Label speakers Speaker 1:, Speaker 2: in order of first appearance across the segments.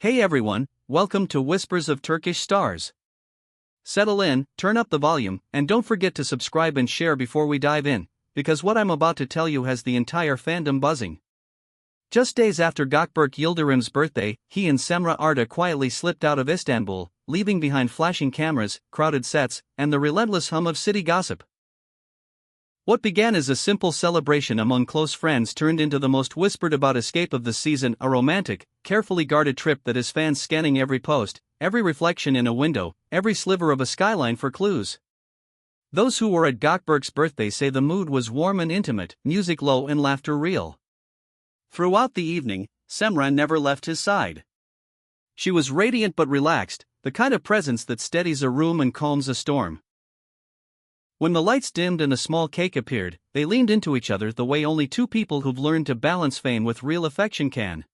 Speaker 1: Hey everyone, welcome to Whispers of Turkish Stars. Settle in, turn up the volume, and don't forget to subscribe and share before we dive in, because what I'm about to tell you has the entire fandom buzzing. Just days after Gökberk Yıldırım's birthday, he and Cemre Arda quietly slipped out of Istanbul, leaving behind flashing cameras, crowded sets, and the relentless hum of city gossip. What began as a simple celebration among close friends turned into the most whispered about escape of the season, a romantic, carefully guarded trip that has fans scanning every post, every reflection in a window, every sliver of a skyline for clues. Those who were at Gökberk's birthday say the mood was warm and intimate, music low and laughter real. Throughout the evening, Cemre never left his side. She was radiant but relaxed, the kind of presence that steadies a room and calms a storm. When the lights dimmed and a small cake appeared, they leaned into each other the way only two people who've learned to balance fame with real affection can.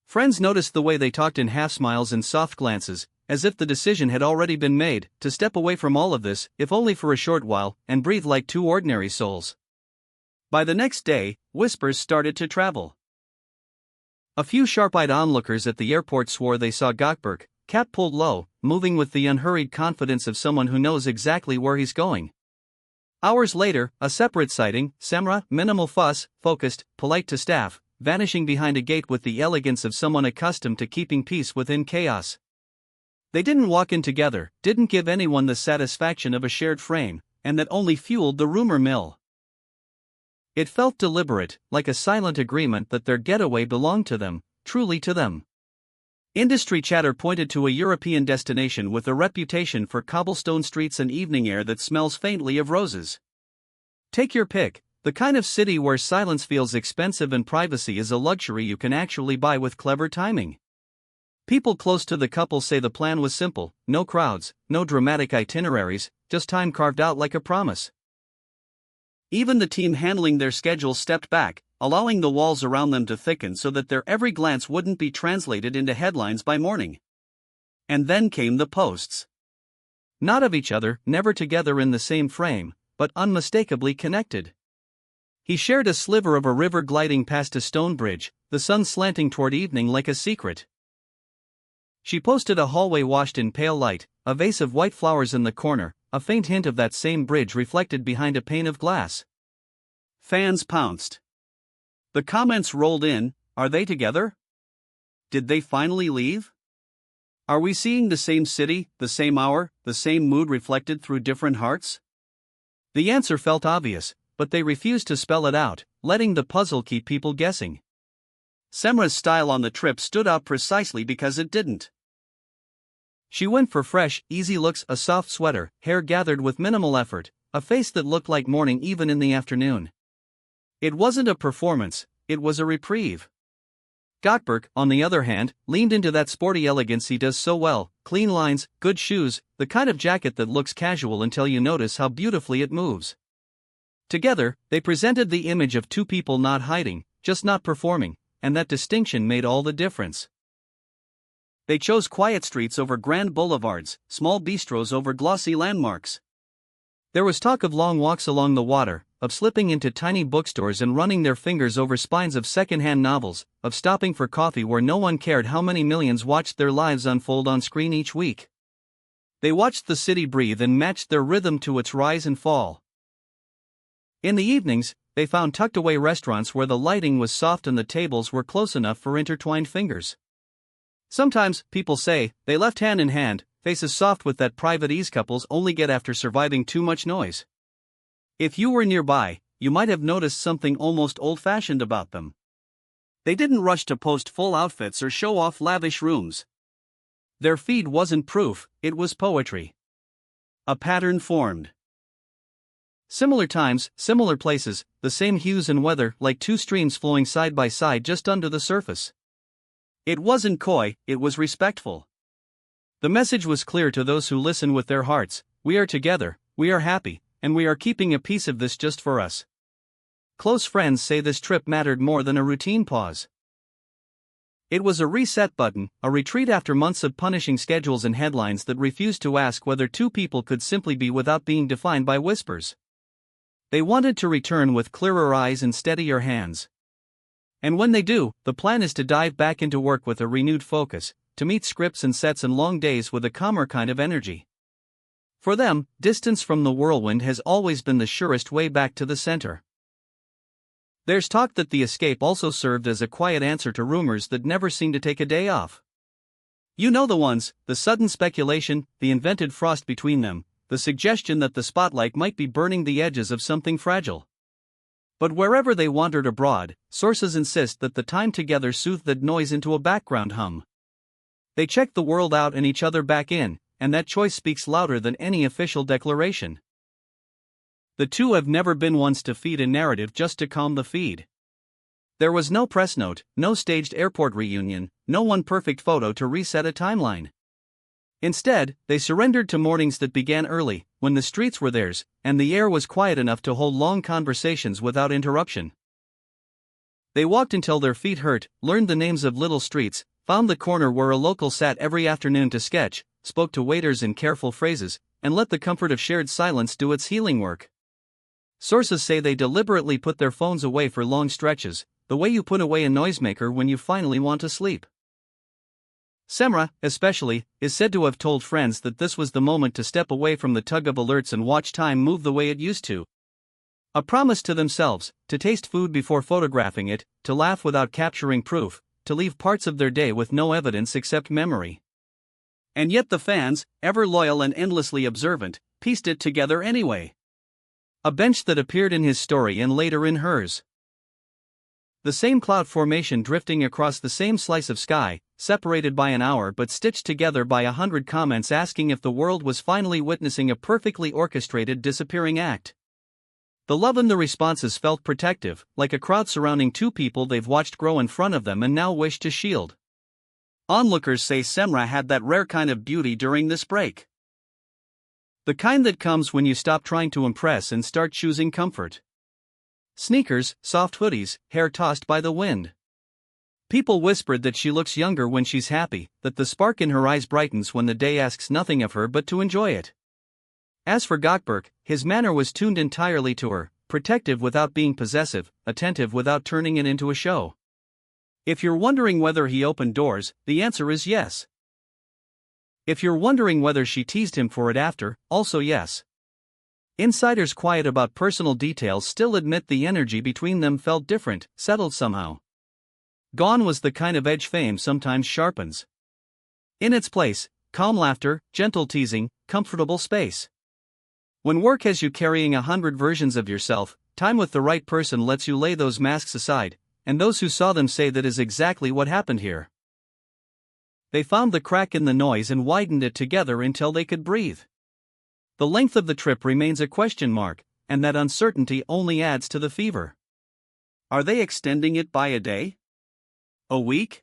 Speaker 1: Friends noticed the way they talked in half smiles and soft glances, as if the decision had already been made to step away from all of this, if only for a short while, and breathe like two ordinary souls. By the next day, whispers started to travel. A few sharp-eyed onlookers at the airport swore they saw Gökberk, cap pulled low, moving with the unhurried confidence of someone who knows exactly where he's going. Hours later, a separate sighting, Cemre, minimal fuss, focused, polite to staff, vanishing behind a gate with the elegance of someone accustomed to keeping peace within chaos. They didn't walk in together, didn't give anyone the satisfaction of a shared frame, and that only fueled the rumor mill. It felt deliberate, like a silent agreement that their getaway belonged to them, truly to them. Industry chatter pointed to a European destination with a reputation for cobblestone streets and evening air that smells faintly of roses. Take your pick, the kind of city where silence feels expensive and privacy is a luxury you can actually buy with clever timing. People close to the couple say the plan was simple: no crowds, no dramatic itineraries, just time carved out like a promise. Even the team handling their schedule stepped back, allowing the walls around them to thicken so that their every glance wouldn't be translated into headlines by morning. And then came the posts. Not of each other, never together in the same frame, but unmistakably connected. He shared a sliver of a river gliding past a stone bridge, the sun slanting toward evening like a secret. She posted a hallway washed in pale light, a vase of white flowers in the corner, a faint hint of that same bridge reflected behind a pane of glass. Fans pounced. The comments rolled in: are they together? Did they finally leave? Are we seeing the same city, the same hour, the same mood reflected through different hearts? The answer felt obvious, but they refused to spell it out, letting the puzzle keep people guessing. Cemre's style on the trip stood out precisely because it didn't. She went for fresh, easy looks: a soft sweater, hair gathered with minimal effort, a face that looked like morning even in the afternoon. It wasn't a performance, it was a reprieve. Gökberk, on the other hand, leaned into that sporty elegance he does so well: clean lines, good shoes, the kind of jacket that looks casual until you notice how beautifully it moves. Together, they presented the image of two people not hiding, just not performing, and that distinction made all the difference. They chose quiet streets over grand boulevards, small bistros over glossy landmarks. There was talk of long walks along the water, of slipping into tiny bookstores and running their fingers over spines of second-hand novels, of stopping for coffee where no one cared how many millions watched their lives unfold on screen each week. They watched the city breathe and matched their rhythm to its rise and fall. In the evenings, they found tucked-away restaurants where the lighting was soft and the tables were close enough for intertwined fingers. Sometimes, people say, they left hand in hand, faces soft with that private ease couples only get after surviving too much noise. If you were nearby, you might have noticed something almost old-fashioned about them. They didn't rush to post full outfits or show off lavish rooms. Their feed wasn't proof, it was poetry. A pattern formed. Similar times, similar places, the same hues and weather, like two streams flowing side by side just under the surface. It wasn't coy, it was respectful. The message was clear to those who listen with their hearts: we are together, we are happy, and we are keeping a piece of this just for us. Close friends say this trip mattered more than a routine pause. It was a reset button, a retreat after months of punishing schedules and headlines that refused to ask whether two people could simply be without being defined by whispers. They wanted to return with clearer eyes and steadier hands. And when they do, the plan is to dive back into work with a renewed focus, to meet scripts and sets and long days with a calmer kind of energy. For them, distance from the whirlwind has always been the surest way back to the center. There's talk that the escape also served as a quiet answer to rumors that never seem to take a day off. You know the ones, the sudden speculation, the invented frost between them, the suggestion that the spotlight might be burning the edges of something fragile. But wherever they wandered abroad, sources insist that the time together soothed that noise into a background hum. They checked the world out and each other back in, and that choice speaks louder than any official declaration. The two have never been ones to feed a narrative just to calm the feed. There was no press note, no staged airport reunion, no one perfect photo to reset a timeline. Instead, they surrendered to mornings that began early, when the streets were theirs, and the air was quiet enough to hold long conversations without interruption. They walked until their feet hurt, learned the names of little streets, found the corner where a local sat every afternoon to sketch, spoke to waiters in careful phrases, and let the comfort of shared silence do its healing work. Sources say they deliberately put their phones away for long stretches, the way you put away a noisemaker when you finally want to sleep. Cemre, especially, is said to have told friends that this was the moment to step away from the tug of alerts and watch time move the way it used to. A promise to themselves, to taste food before photographing it, to laugh without capturing proof, to leave parts of their day with no evidence except memory. And yet the fans, ever loyal and endlessly observant, pieced it together anyway. A bench that appeared in his story and later in hers. The same cloud formation drifting across the same slice of sky, separated by an hour but stitched together by 100 comments asking if the world was finally witnessing a perfectly orchestrated disappearing act. The love in the responses felt protective, like a crowd surrounding two people they've watched grow in front of them and now wish to shield. Onlookers say Cemre had that rare kind of beauty during this break. The kind that comes when you stop trying to impress and start choosing comfort. Sneakers, soft hoodies, hair tossed by the wind. People whispered that she looks younger when she's happy, that the spark in her eyes brightens when the day asks nothing of her but to enjoy it. As for Gökberk, his manner was tuned entirely to her, protective without being possessive, attentive without turning it into a show. If you're wondering whether he opened doors, the answer is yes. If you're wondering whether she teased him for it after, also yes. Insiders quiet about personal details still admit the energy between them felt different, settled somehow. Gone was the kind of edge fame sometimes sharpens. In its place, calm laughter, gentle teasing, comfortable space. When work has you carrying 100 versions of yourself, time with the right person lets you lay those masks aside, and those who saw them say that is exactly what happened here. They found the crack in the noise and widened it together until they could breathe. The length of the trip remains a question mark, and that uncertainty only adds to the fever. Are they extending it by a day? A week?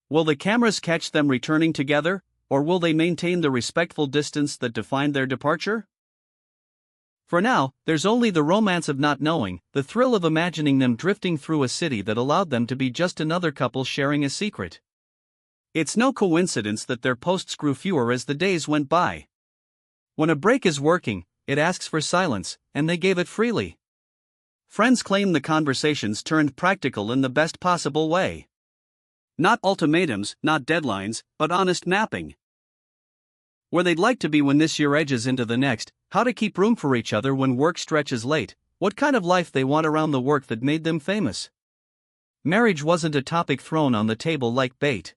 Speaker 1: Will the cameras catch them returning together, or will they maintain the respectful distance that defined their departure? For now, there's only the romance of not knowing, the thrill of imagining them drifting through a city that allowed them to be just another couple sharing a secret. It's no coincidence that their posts grew fewer as the days went by. When a break is working, it asks for silence, and they gave it freely. Friends claim the conversations turned practical in the best possible way. Not ultimatums, not deadlines, but honest mapping. Where they'd like to be when this year edges into the next, how to keep room for each other when work stretches late, what kind of life they want around the work that made them famous. Marriage wasn't a topic thrown on the table like bait.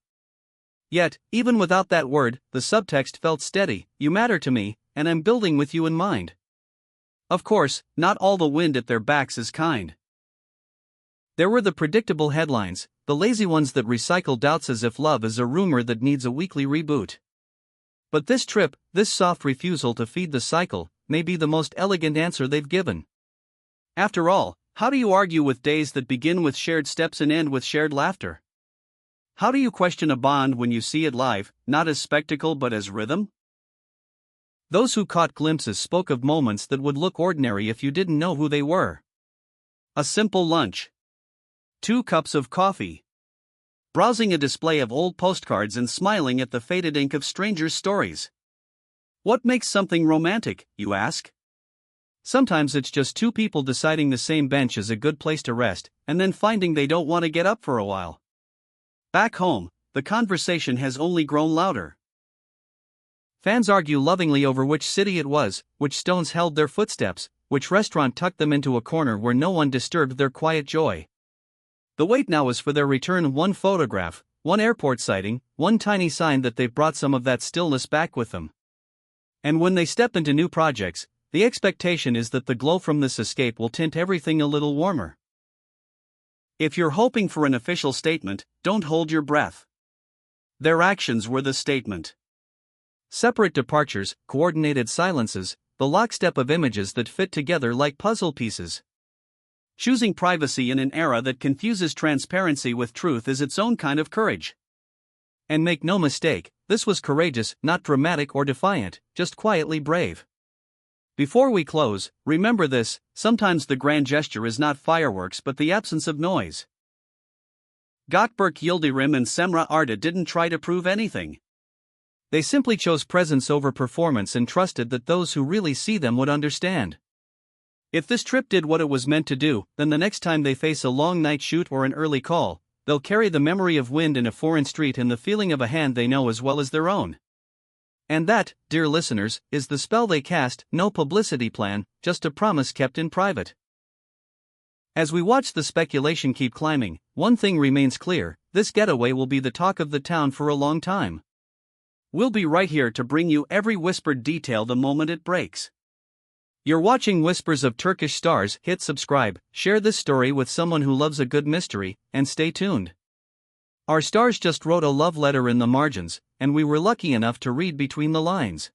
Speaker 1: Yet, even without that word, the subtext felt steady: you matter to me, and I'm building with you in mind. Of course, not all the wind at their backs is kind. There were the predictable headlines, the lazy ones that recycle doubts as if love is a rumor that needs a weekly reboot. But this trip, this soft refusal to feed the cycle, may be the most elegant answer they've given. After all, how do you argue with days that begin with shared steps and end with shared laughter? How do you question a bond when you see it live, not as spectacle but as rhythm? Those who caught glimpses spoke of moments that would look ordinary if you didn't know who they were. A simple lunch. 2 cups of coffee. Browsing a display of old postcards and smiling at the faded ink of strangers' stories. What makes something romantic, you ask? Sometimes it's just two people deciding the same bench is a good place to rest, and then finding they don't want to get up for a while. Back home, the conversation has only grown louder. Fans argue lovingly over which city it was, which stones held their footsteps, which restaurant tucked them into a corner where no one disturbed their quiet joy. The wait now is for their return: one photograph, one airport sighting, one tiny sign that they've brought some of that stillness back with them. And when they step into new projects, the expectation is that the glow from this escape will tint everything a little warmer. If you're hoping for an official statement, don't hold your breath. Their actions were the statement. Separate departures, coordinated silences, the lockstep of images that fit together like puzzle pieces. Choosing privacy in an era that confuses transparency with truth is its own kind of courage. And make no mistake, this was courageous, not dramatic or defiant, just quietly brave. Before we close, remember this: sometimes the grand gesture is not fireworks but the absence of noise. Gökberk, Yildirim and Cemre Arda didn't try to prove anything. They simply chose presence over performance and trusted that those who really see them would understand. If this trip did what it was meant to do, then the next time they face a long night shoot or an early call, they'll carry the memory of wind in a foreign street and the feeling of a hand they know as well as their own. And that, dear listeners, is the spell they cast: no publicity plan, just a promise kept in private. As we watch the speculation keep climbing, one thing remains clear: this getaway will be the talk of the town for a long time. We'll be right here to bring you every whispered detail the moment it breaks. You're watching Whispers of Turkish Stars. Hit subscribe, share this story with someone who loves a good mystery, and stay tuned. Our stars just wrote a love letter in the margins, and we were lucky enough to read between the lines.